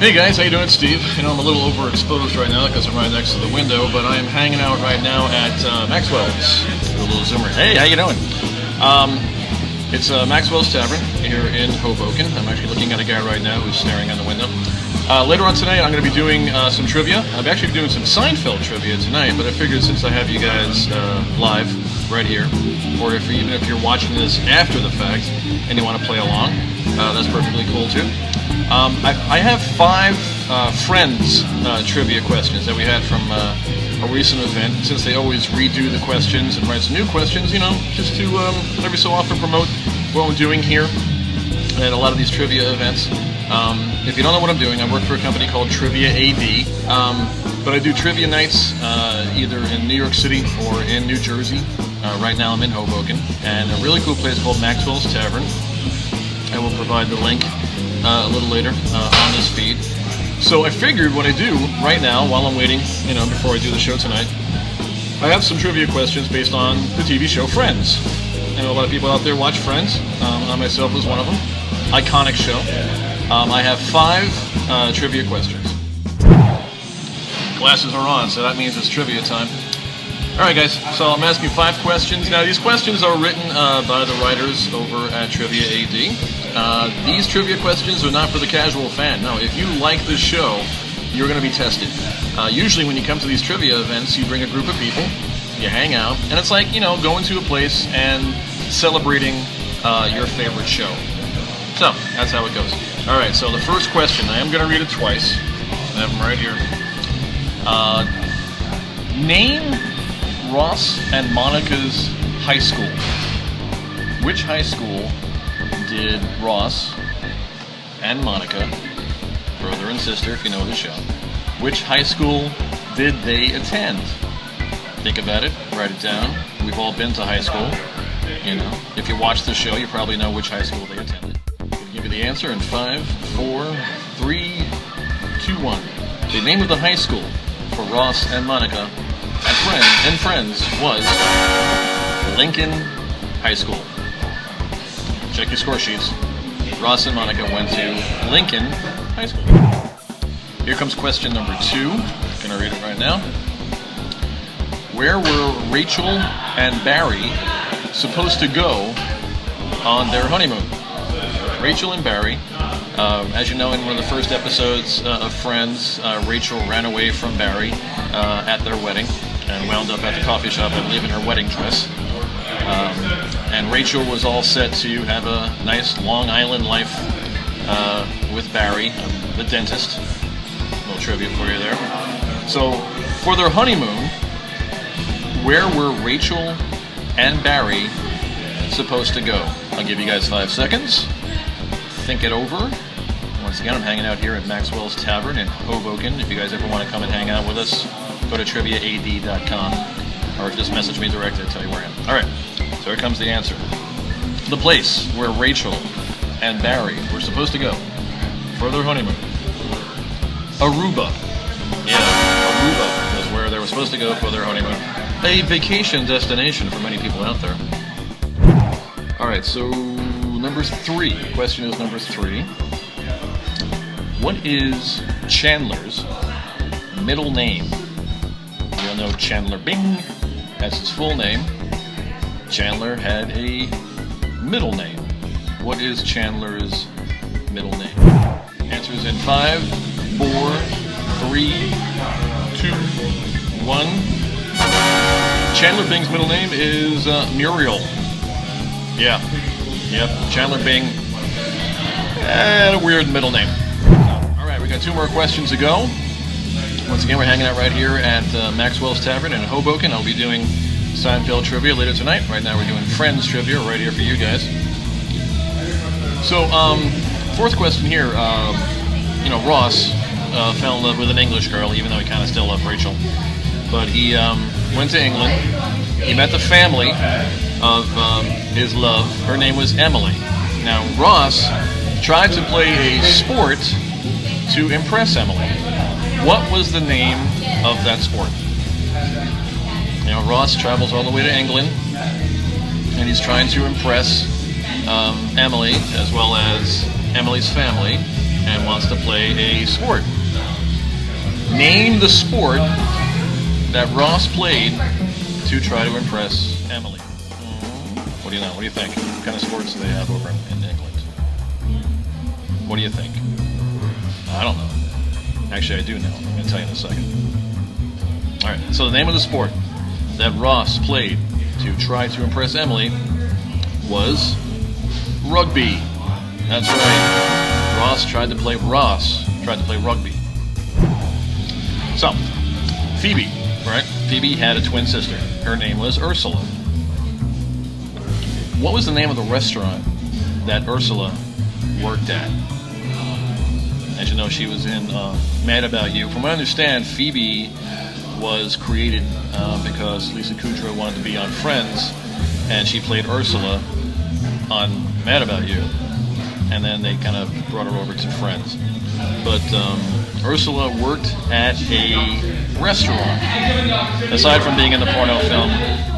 Hey guys, how you doing? It's Steve. You know, I'm a little overexposed right now because I'm right next to the window, but I am hanging out right now at Maxwell's. Do a little zoomer. Hey, how you doing? It's Maxwell's Tavern here in Hoboken. I'm actually looking at a guy right now who's staring out the window. Later on tonight, I'm going to be doing some trivia. I'm actually doing some Seinfeld trivia tonight, but I figured since I have you guys live right here, or even if you're watching this after the fact and you want to play along, that's perfectly cool too. I have 5 Friends trivia questions that we had from a recent event. Since they always redo the questions and write some new questions, you know, just to every so often promote what I'm doing here at a lot of these trivia events. If you don't know what I'm doing, I work for a company called Trivia AD, but I do trivia nights either in New York City or in New Jersey. Right now I'm in Hoboken, and a really cool place called Maxwell's Tavern. I will provide the link a little later on this feed. So I figured what I do right now, while I'm waiting, you know, before I do the show tonight, I have some trivia questions based on the TV show Friends. I know a lot of people out there watch Friends. I myself was one of them. Iconic show. I have 5 trivia questions. Glasses are on, so that means it's trivia time. Alright guys, so I'm asking 5 questions. Now these questions are written by the writers over at Trivia AD. These trivia questions are not for the casual fan. No, if you like this show, you're going to be tested. Usually when you come to these trivia events, you bring a group of people, you hang out, and it's like, you know, going to a place and celebrating your favorite show. So, that's how it goes. Alright, so the first question, I am going to read it twice. I have them right here. Name Ross and Monica's high school. Which high school did Ross and Monica, brother and sister if you know the show, which high school did they attend? Think about it, write it down. We've all been to high school. You know, if you watch the show, you probably know which high school they attended. I'll give you the answer in 5, 4, 3, 2, 1. The name of the high school for Ross and Monica and Friends was Lincoln High School. Check your score sheets. Ross and Monica went to Lincoln High School. Here comes question number 2. I'm gonna read it right now. Where were Rachel and Barry supposed to go on their honeymoon? Rachel and Barry, as you know, in one of the first episodes of Friends, Rachel ran away from Barry at their wedding and wound up at the coffee shop, I believe, in her wedding dress. And Rachel was all set to have a nice Long Island life with Barry, the dentist. A little trivia for you there. So, for their honeymoon, where were Rachel and Barry supposed to go? I'll give you guys 5 seconds. Think it over. Once again, I'm hanging out here at Maxwell's Tavern in Hoboken. If you guys ever want to come and hang out with us, go to triviaad.com, or just message me directly to tell you where I am. Alright, so here comes the answer. The place where Rachel and Barry were supposed to go for their honeymoon. Aruba. Yeah, Aruba was where they were supposed to go for their honeymoon. A vacation destination for many people out there. Alright, so number 3. Question is number 3. What is Chandler's middle name? You all know Chandler Bing. That's his full name. Chandler had a middle name. What is Chandler's middle name? Answers in 5, 4, 3, 2, 1. Chandler Bing's middle name is Muriel. Yeah. Yep. Chandler Bing had a weird middle name. Alright, we got 2 more questions to go. Once again, we're hanging out right here at Maxwell's Tavern in Hoboken. I'll be doing Seinfeld trivia later tonight. Right now we're doing Friends trivia right here for you guys. So, 4th question here. You know, Ross fell in love with an English girl, even though he kind of still loved Rachel. But he went to England. He met the family of his love. Her name was Emily. Now, Ross tried to play a sport to impress Emily. What was the name of that sport? You know, Ross travels all the way to England, and he's trying to impress Emily, as well as Emily's family, and wants to play a sport. Name the sport that Ross played to try to impress Emily. What do you know? What do you think? What kind of sports do they have over in England? What do you think? I don't know. Actually, I do know. I'm going to tell you in a second. Alright, so the name of the sport that Ross played to try to impress Emily was rugby. That's right. Ross tried to play rugby. So, Phoebe, right? Phoebe had a twin sister. Her name was Ursula. What was the name of the restaurant that Ursula worked at? As you know, she was in Mad About You. From what I understand, Phoebe was created because Lisa Kudrow wanted to be on Friends, and she played Ursula on Mad About You, and then they kind of brought her over to Friends. But Ursula worked at a restaurant. Aside from being in the porno film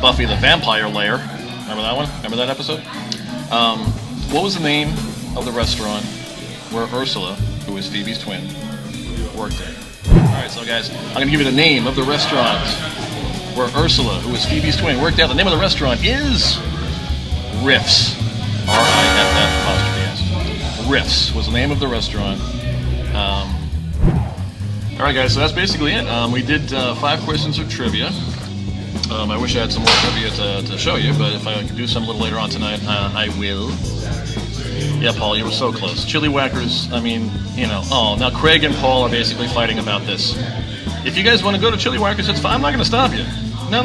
Buffy the Vampire Lair, remember that one? Remember that episode? What was the name of the restaurant where Ursula, who is Phoebe's twin, worked at? Alright, so guys, I'm going to give you the name of the restaurant where Ursula, who is Phoebe's twin, worked at. The name of the restaurant is Riffs. R-I-F-F''S. Riffs was the name of the restaurant. Alright guys, so that's basically it. We did 5 questions of trivia. I wish I had some more trivia to show you, but if I can do some a little later on tonight, I will. Yeah, Paul, you were so close. Chili Whackers, I mean, you know. Oh, now Craig and Paul are basically fighting about this. If you guys want to go to Chili Whackers, it's fine. I'm not going to stop you. No.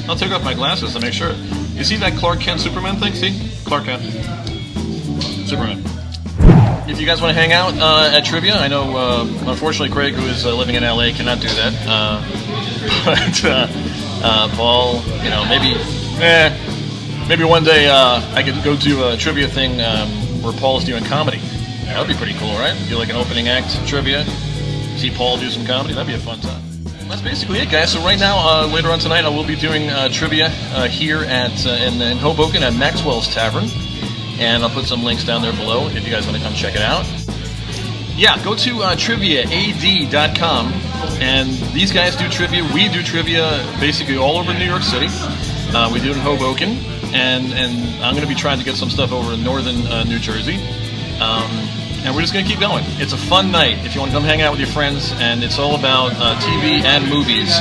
I'll take off my glasses to make sure. You see that Clark Kent Superman thing? See? Clark Kent. Superman. If you guys want to hang out at trivia, I know, unfortunately, Craig, who is living in LA, cannot do that. But Paul, you know, maybe one day I could go to a trivia thing where Paul's doing comedy. That would be pretty cool, right? Do like an opening act trivia. See Paul do some comedy. That'd be a fun time. That's basically it, guys. So right now, later on tonight, I will be doing trivia here in Hoboken at Maxwell's Tavern. And I'll put some links down there below if you guys want to come check it out. Yeah, go to triviaad.com, and these guys do trivia. We do trivia basically all over New York City. We do it in Hoboken, and I'm going to be trying to get some stuff over in northern New Jersey. And we're just going to keep going. It's a fun night if you want to come hang out with your friends, and it's all about TV and movies.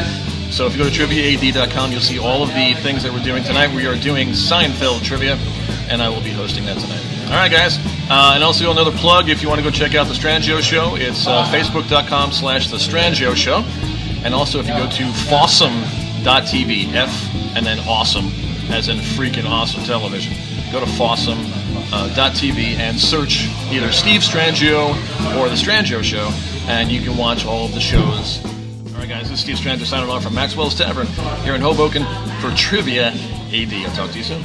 So if you go to triviaad.com, you'll see all of the things that we're doing tonight. We are doing Seinfeld trivia, and I will be hosting that tonight. All right, guys. And also another plug, if you want to go check out The Strangio Show, it's facebook.com/The Strangio Show. And also if you go to Fossum.tv, F and then awesome, as in freaking awesome television. Go to Fossum.tv and search either Steve Strangio or The Strangio Show, and you can watch all of the shows. All right, guys, this is Steve Strangio signing off from Maxwell's Tavern here in Hoboken for Trivia AD. I'll talk to you soon.